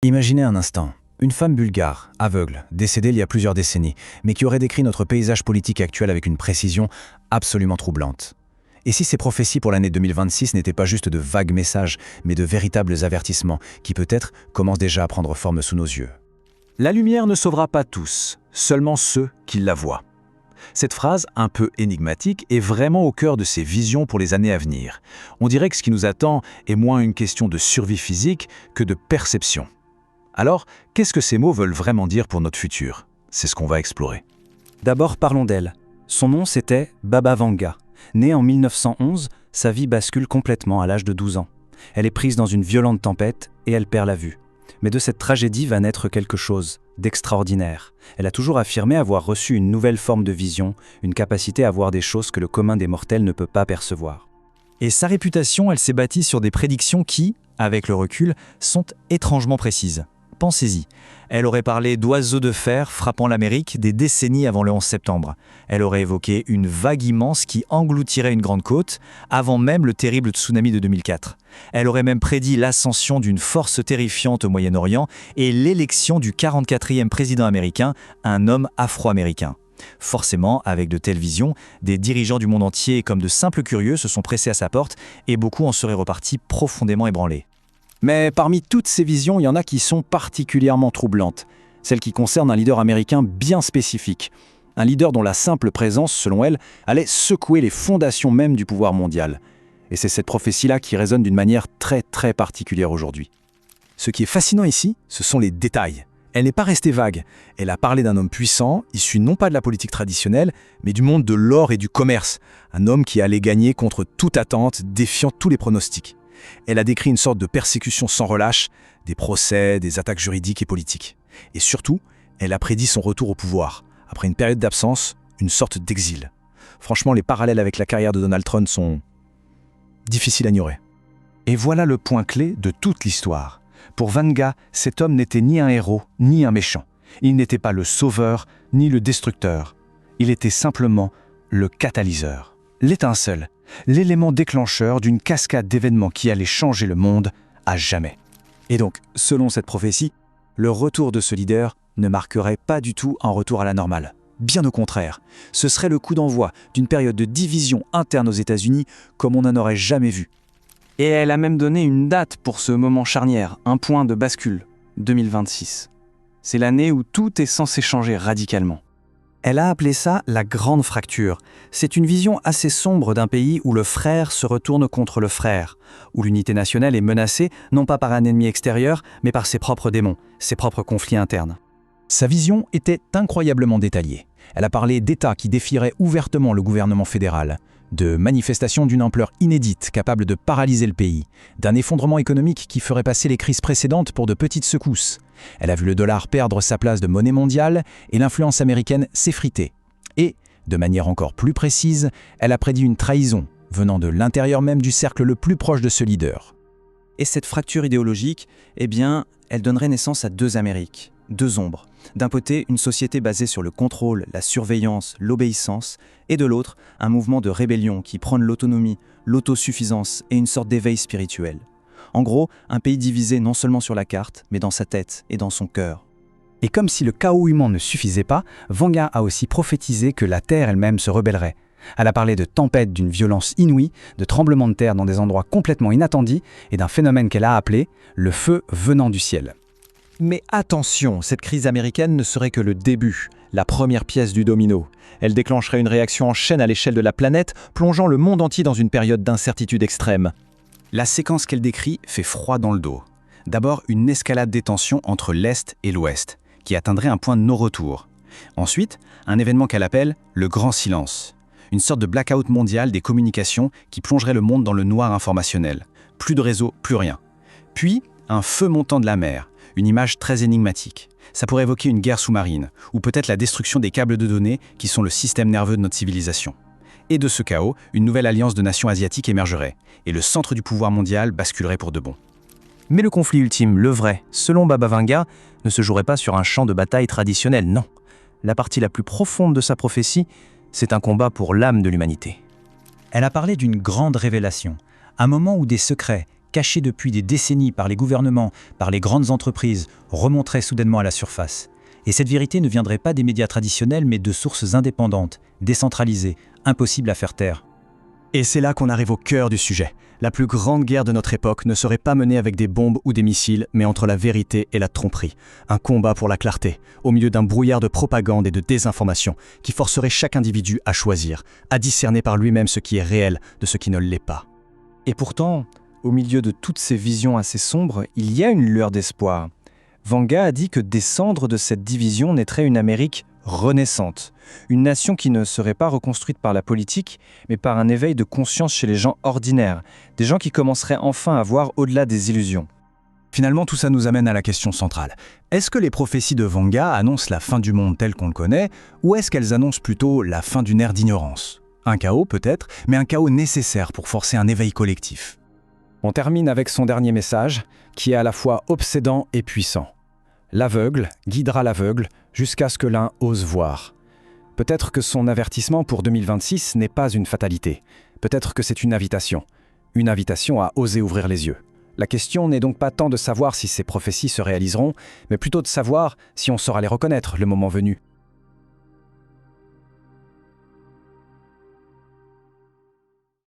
Imaginez un instant, une femme bulgare, aveugle, décédée il y a plusieurs décennies, mais qui aurait décrit notre paysage politique actuel avec une précision absolument troublante. Et si ces prophéties pour l'année 2026 n'étaient pas juste de vagues messages, mais de véritables avertissements qui peut-être commencent déjà à prendre forme sous nos yeux? La lumière ne sauvera pas tous, seulement ceux qui la voient. Cette phrase, un peu énigmatique, est vraiment au cœur de ces visions pour les années à venir. On dirait que ce qui nous attend est moins une question de survie physique que de perception. Alors, qu'est-ce que ces mots veulent vraiment dire pour notre futur? C'est ce qu'on va explorer. D'abord, parlons d'elle. Son nom, c'était Baba Vanga. Née en 1911, sa vie bascule complètement à l'âge de 12 ans. Elle est prise dans une violente tempête et elle perd la vue. Mais de cette tragédie va naître quelque chose d'extraordinaire. Elle a toujours affirmé avoir reçu une nouvelle forme de vision, une capacité à voir des choses que le commun des mortels ne peut pas percevoir. Et sa réputation, elle s'est bâtie sur des prédictions qui, avec le recul, sont étrangement précises. Pensez-y, elle aurait parlé d'oiseaux de fer frappant l'Amérique des décennies avant le 11 septembre. Elle aurait évoqué une vague immense qui engloutirait une grande côte, avant même le terrible tsunami de 2004. Elle aurait même prédit l'ascension d'une force terrifiante au Moyen-Orient et l'élection du 44e président américain, un homme afro-américain. Forcément, avec de telles visions, des dirigeants du monde entier comme de simples curieux se sont pressés à sa porte et beaucoup en seraient repartis profondément ébranlés. Mais parmi toutes ces visions, il y en a qui sont particulièrement troublantes. Celles qui concernent un leader américain bien spécifique. Un leader dont la simple présence, selon elle, allait secouer les fondations même du pouvoir mondial. Et c'est cette prophétie-là qui résonne d'une manière très particulière aujourd'hui. Ce qui est fascinant ici, ce sont les détails. Elle n'est pas restée vague. Elle a parlé d'un homme puissant, issu non pas de la politique traditionnelle, mais du monde de l'or et du commerce. Un homme qui allait gagner contre toute attente, défiant tous les pronostics. Elle a décrit une sorte de persécution sans relâche, des procès, des attaques juridiques et politiques. Et surtout, elle a prédit son retour au pouvoir. Après une période d'absence, une sorte d'exil. Franchement, les parallèles avec la carrière de Donald Trump sont difficiles à ignorer. Et voilà le point clé de toute l'histoire. Pour Vanga, cet homme n'était ni un héros, ni un méchant. Il n'était pas le sauveur, ni le destructeur. Il était simplement le catalyseur, l'étincelle, l'élément déclencheur d'une cascade d'événements qui allait changer le monde à jamais. Et donc, selon cette prophétie, le retour de ce leader ne marquerait pas du tout un retour à la normale. Bien au contraire, ce serait le coup d'envoi d'une période de division interne aux États-Unis comme on n'en aurait jamais vu. Et elle a même donné une date pour ce moment charnière, un point de bascule, 2026. C'est l'année où tout est censé changer radicalement. Elle a appelé ça la grande fracture. C'est une vision assez sombre d'un pays où le frère se retourne contre le frère, où l'unité nationale est menacée non pas par un ennemi extérieur, mais par ses propres démons, ses propres conflits internes. Sa vision était incroyablement détaillée. Elle a parlé d'États qui défieraient ouvertement le gouvernement fédéral, de manifestations d'une ampleur inédite capables de paralyser le pays, d'un effondrement économique qui ferait passer les crises précédentes pour de petites secousses. Elle a vu le dollar perdre sa place de monnaie mondiale et l'influence américaine s'effriter. Et, de manière encore plus précise, elle a prédit une trahison venant de l'intérieur même du cercle le plus proche de ce leader. Et cette fracture idéologique, elle donnerait naissance à deux Amériques, deux ombres. D'un côté, une société basée sur le contrôle, la surveillance, l'obéissance, et de l'autre, un mouvement de rébellion qui prône l'autonomie, l'autosuffisance et une sorte d'éveil spirituel. En gros, un pays divisé non seulement sur la carte, mais dans sa tête et dans son cœur. Et comme si le chaos humain ne suffisait pas, Vanga a aussi prophétisé que la Terre elle-même se rebellerait. Elle a parlé de tempêtes d'une violence inouïe, de tremblements de terre dans des endroits complètement inattendus et d'un phénomène qu'elle a appelé le feu venant du ciel. Mais attention, cette crise américaine ne serait que le début, la première pièce du domino. Elle déclencherait une réaction en chaîne à l'échelle de la planète, plongeant le monde entier dans une période d'incertitude extrême. La séquence qu'elle décrit fait froid dans le dos. D'abord, une escalade des tensions entre l'Est et l'Ouest, qui atteindrait un point de non-retour. Ensuite, un événement qu'elle appelle le Grand Silence. Une sorte de blackout mondial des communications qui plongerait le monde dans le noir informationnel. Plus de réseau, plus rien. Puis, un feu montant de la mer. Une image très énigmatique. Ça pourrait évoquer une guerre sous-marine, ou peut-être la destruction des câbles de données qui sont le système nerveux de notre civilisation. Et de ce chaos, une nouvelle alliance de nations asiatiques émergerait, et le centre du pouvoir mondial basculerait pour de bon. Mais le conflit ultime, le vrai, selon Baba Vanga, ne se jouerait pas sur un champ de bataille traditionnel, non. La partie la plus profonde de sa prophétie, c'est un combat pour l'âme de l'humanité. Elle a parlé d'une grande révélation, un moment où des secrets cachés depuis des décennies par les gouvernements, par les grandes entreprises, remonteraient soudainement à la surface. Et cette vérité ne viendrait pas des médias traditionnels, mais de sources indépendantes, décentralisées, impossibles à faire taire. Et c'est là qu'on arrive au cœur du sujet. La plus grande guerre de notre époque ne serait pas menée avec des bombes ou des missiles, mais entre la vérité et la tromperie. Un combat pour la clarté, au milieu d'un brouillard de propagande et de désinformation, qui forcerait chaque individu à choisir, à discerner par lui-même ce qui est réel de ce qui ne l'est pas. Et pourtant, au milieu de toutes ces visions assez sombres, il y a une lueur d'espoir. Vanga a dit que des cendres de cette division naîtrait une Amérique renaissante, une nation qui ne serait pas reconstruite par la politique, mais par un éveil de conscience chez les gens ordinaires, des gens qui commenceraient enfin à voir au-delà des illusions. Finalement, tout ça nous amène à la question centrale. Est-ce que les prophéties de Vanga annoncent la fin du monde tel qu'on le connaît, ou est-ce qu'elles annoncent plutôt la fin d'une ère d'ignorance? Un chaos peut-être, mais un chaos nécessaire pour forcer un éveil collectif. On termine avec son dernier message, qui est à la fois obsédant et puissant. L'aveugle guidera l'aveugle jusqu'à ce que l'un ose voir. Peut-être que son avertissement pour 2026 n'est pas une fatalité. Peut-être que c'est une invitation à oser ouvrir les yeux. La question n'est donc pas tant de savoir si ces prophéties se réaliseront, mais plutôt de savoir si on saura les reconnaître le moment venu.